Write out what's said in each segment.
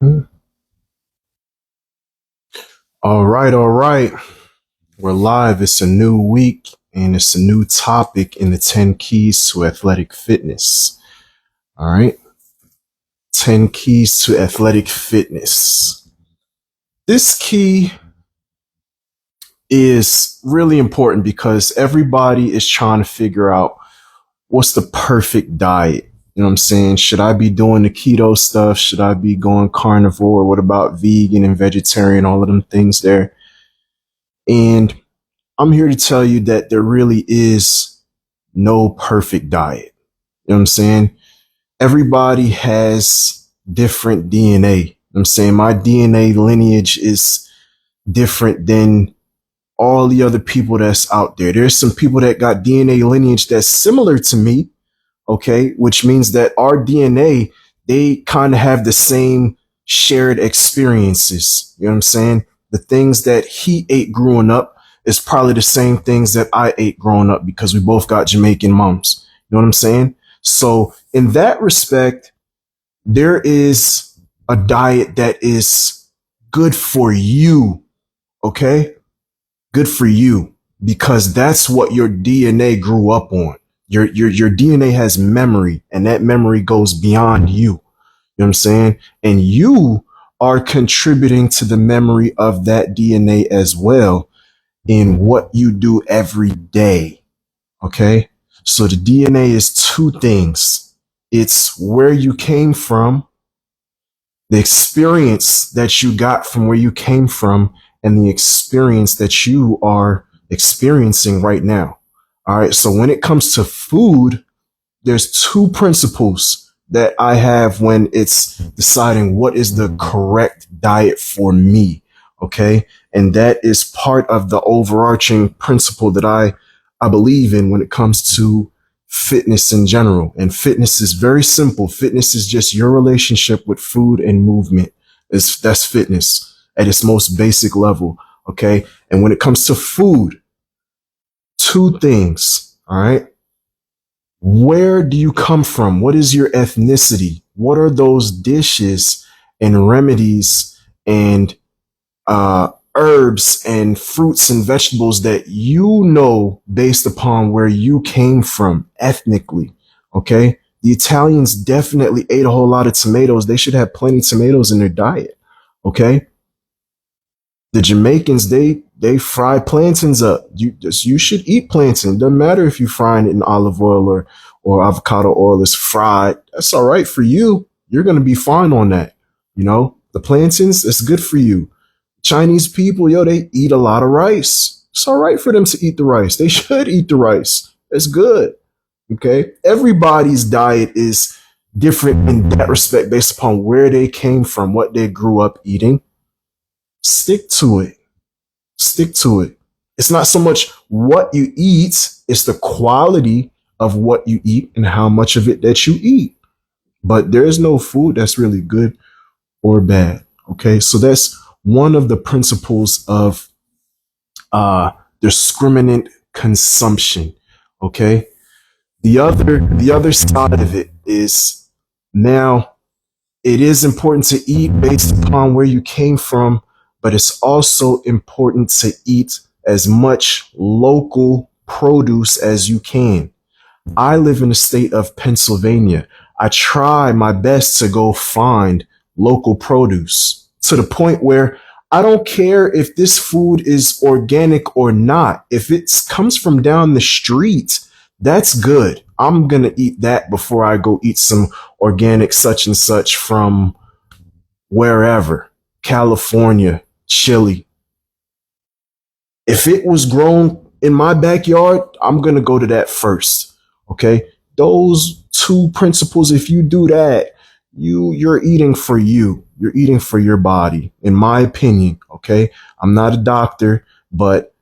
All right, all right. We're live. It's a new week and it's a new topic in the 10 keys to athletic fitness. All right. 10 keys to athletic fitness. This key is really important because everybody is trying to figure out what's the perfect diet. You know what I'm saying? Should I be doing the keto stuff? Should I be going carnivore? What about vegan and vegetarian? All of them things there. And I'm here to tell you that there really is no perfect diet. You know what I'm saying? Everybody has different DNA. You know what I'm saying? My DNA lineage is different than all the other people that's out there. There's some people that got DNA lineage that's similar to me, okay? Which means that our DNA, they kind of have the same shared experiences. You know what I'm saying? The things that he ate growing up is probably the same things that I ate growing up because we both got Jamaican moms. You know what I'm saying? So in that respect, there is a diet that is good for you. Okay. Good for you because that's what your DNA grew up on. Your DNA has memory and that memory goes beyond you. You know what I'm saying? And you are contributing to the memory of that DNA as well in what you do every day. Okay. So the DNA is two things. It's where you came from, the experience that you got from where you came from, and the experience that you are experiencing right now. All right. So when it comes to food, there's two principles that I have when it's deciding what is the correct diet for me. Okay. And that is part of the overarching principle that I believe in when it comes to fitness in general. And fitness is very simple. Fitness is just your relationship with food and movement. That's fitness at its most basic level. Okay. And when it comes to food, two things. All right. Where do you come from? What is your ethnicity? What are those dishes and remedies and herbs and fruits and vegetables that you know based upon where you came from ethnically? Okay. The Italians definitely ate a whole lot of tomatoes. They should have plenty of tomatoes in their diet. Okay. The Jamaicans, they fry plantains up. You should eat plantain. It doesn't matter if you frying it in olive oil or avocado oil is fried. That's all right for you. You're gonna be fine on that. You know, the plantains, that's good for you. Chinese people, yo, they eat a lot of rice. It's all right for them to eat the rice. They should eat the rice. It's good. Okay. Everybody's diet is different in that respect based upon where they came from, what they grew up eating. Stick to it. Stick to it. It's not so much what you eat, it's the quality of what you eat and how much of it that you eat. But there is no food that's really good or bad. Okay. So that's one of the principles of discriminant consumption. Okay. The other side of it is now it is important to eat based upon where you came from, but it's also important to eat as much local produce as you can. I live in the state of Pennsylvania. I try my best to go find local produce to the point where I don't care if this food is organic or not. If it comes from down the street, that's good. I'm going to eat that before I go eat some organic such and such from wherever, California, Chile. If it was grown in my backyard, I'm going to go to that first. Okay. Those two principles, if you do that, you're eating for you. You're eating for your body, in my opinion. Okay. I'm not a doctor, but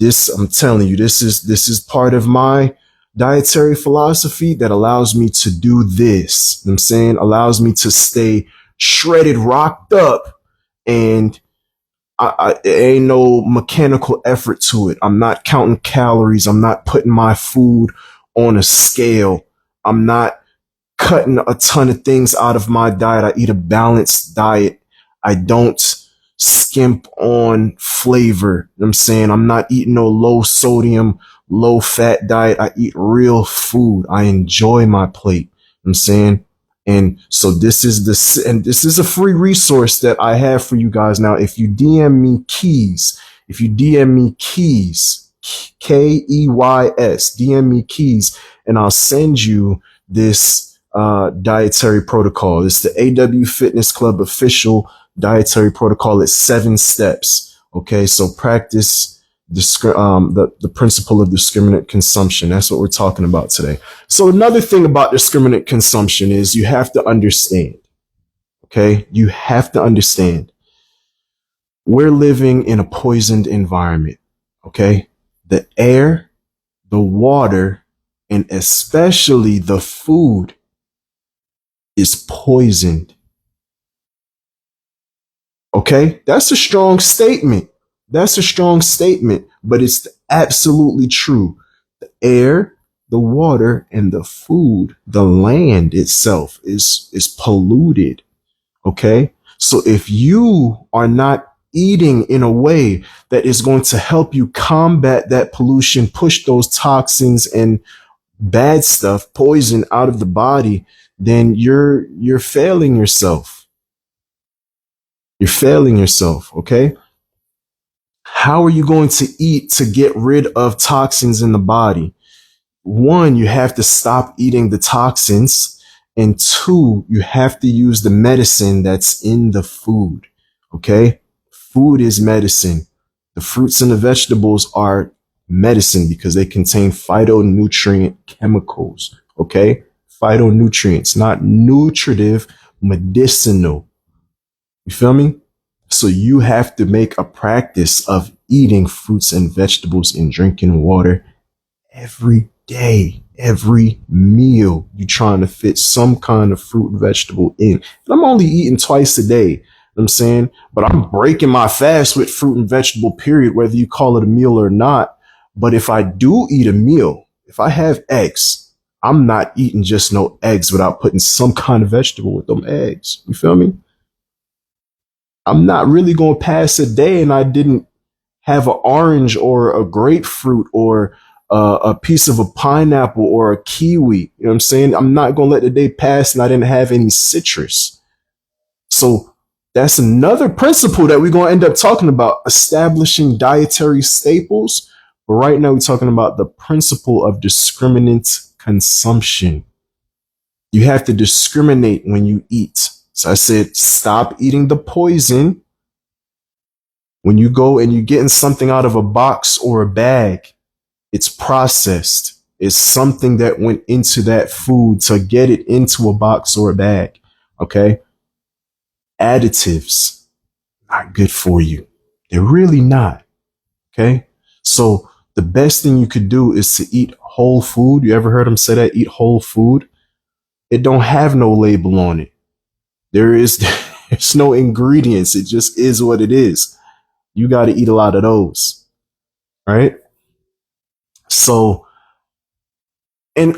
I'm telling you, this is part of my dietary philosophy that allows me to do this. You know what I'm saying, allows me to stay shredded, rocked up, and it ain't no mechanical effort to it. I'm not counting calories. I'm not putting my food on a scale. I'm not cutting a ton of things out of my diet. I eat a balanced diet. I don't skimp on flavor. You know what I'm saying? I'm not eating no low sodium, low fat diet. I eat real food. I enjoy my plate. You know what I'm saying? And so this is a free resource that I have for you guys. Now, if you DM me keys, Keys, DM me keys, and I'll send you this dietary protocol. It's the AW Fitness Club official dietary protocol. It's 7 steps. Okay, so practice the principle of discriminant consumption. That's what we're talking about today. So another thing about discriminant consumption is you have to understand. Okay, you have to understand. We're living in a poisoned environment. Okay, the air, the water, and especially the food is poisoned. Okay, that's a strong statement. That's a strong statement, but it's absolutely true. The air, the water, and the food, the land itself is polluted. Okay, so if you are not eating in a way that is going to help you combat that pollution, push those toxins and bad stuff, poison out of the body, then you're failing yourself. You're failing yourself, okay? How are you going to eat to get rid of toxins in the body? One, you have to stop eating the toxins. And two, you have to use the medicine that's in the food, okay? Food is medicine. The fruits and the vegetables are medicine because they contain phytonutrient chemicals, okay? Phytonutrients, not nutritive, medicinal. You feel me? So you have to make a practice of eating fruits and vegetables and drinking water every day, every meal. You're trying to fit some kind of fruit and vegetable in. And I'm only eating twice a day. You know what I'm saying? But I'm breaking my fast with fruit and vegetable, period, whether you call it a meal or not. But if I do eat a meal, if I have eggs, I'm not eating just no eggs without putting some kind of vegetable with them eggs. You feel me? I'm not really going to pass a day and I didn't have an orange or a grapefruit or a piece of a pineapple or a kiwi. You know what I'm saying? I'm not going to let the day pass and I didn't have any citrus. So that's another principle that we're going to end up talking about, establishing dietary staples. But right now we're talking about the principle of discriminant consumption. You have to discriminate when you eat. So I said, stop eating the poison. When you go and you're getting something out of a box or a bag, it's processed. It's something that went into that food to get it into a box or a bag. Okay. Additives, not good for you. They're really not. Okay. So the best thing you could do is to eat whole food. You ever heard them say that? Eat whole food. It don't have no label on it. There's no ingredients. It just is what it is. You got to eat a lot of those. Right. So, and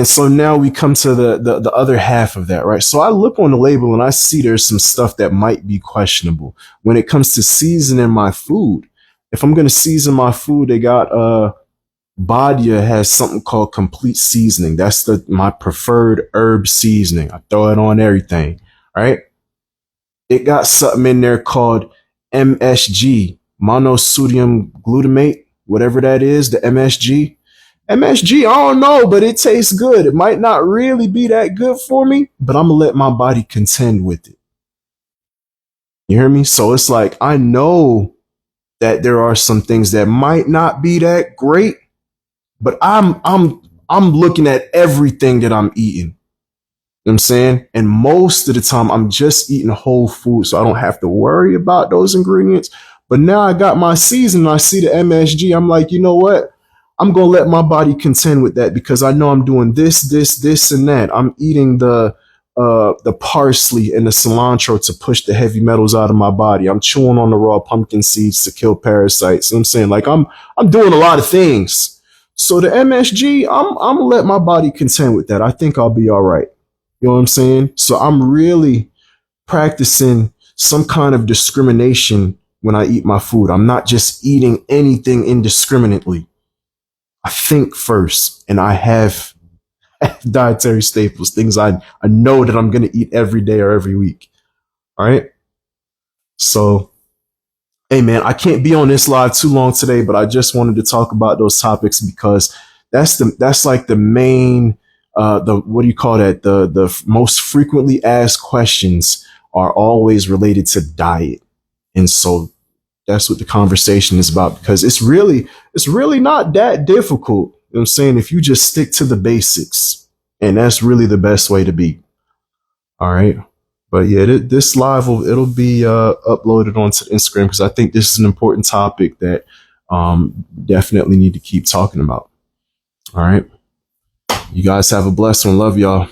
so now we come to the other half of that, right? So I look on the label and I see there's some stuff that might be questionable when it comes to seasoning my food. If I'm going to season my food, they got, Badia has something called complete seasoning. That's my preferred herb seasoning. I throw it on everything, right? It got something in there called MSG, monosodium glutamate, whatever that is, the MSG. MSG, I don't know, but it tastes good. It might not really be that good for me, but I'm going to let my body contend with it. You hear me? So it's like, I know that there are some things that might not be that great, but I'm looking at everything that I'm eating. You know what I'm saying? And most of the time I'm just eating whole food, so I don't have to worry about those ingredients. But now I got my season, I see the MSG. I'm like, you know what? I'm going to let my body contend with that because I know I'm doing this, and that. I'm eating the parsley and the cilantro to push the heavy metals out of my body. I'm chewing on the raw pumpkin seeds to kill parasites. You know what I'm saying? Like I'm doing a lot of things. So the MSG, I'm going to let my body contend with that. I think I'll be all right. You know what I'm saying? So I'm really practicing some kind of discrimination when I eat my food. I'm not just eating anything indiscriminately. I think first, and I have dietary staples, things I know that I'm going to eat every day or every week. All right. So, hey, man, I can't be on this live too long today, but I just wanted to talk about those topics because that's like the main, the, what do you call that? The most frequently asked questions are always related to diet. And so that's what the conversation is about because it's really not that difficult. You know what I'm saying? If you just stick to the basics, and that's really the best way to be. All right. But yeah, this live it'll be uploaded onto Instagram because I think this is an important topic that definitely need to keep talking about. All right. You guys have a blessed one. Love y'all.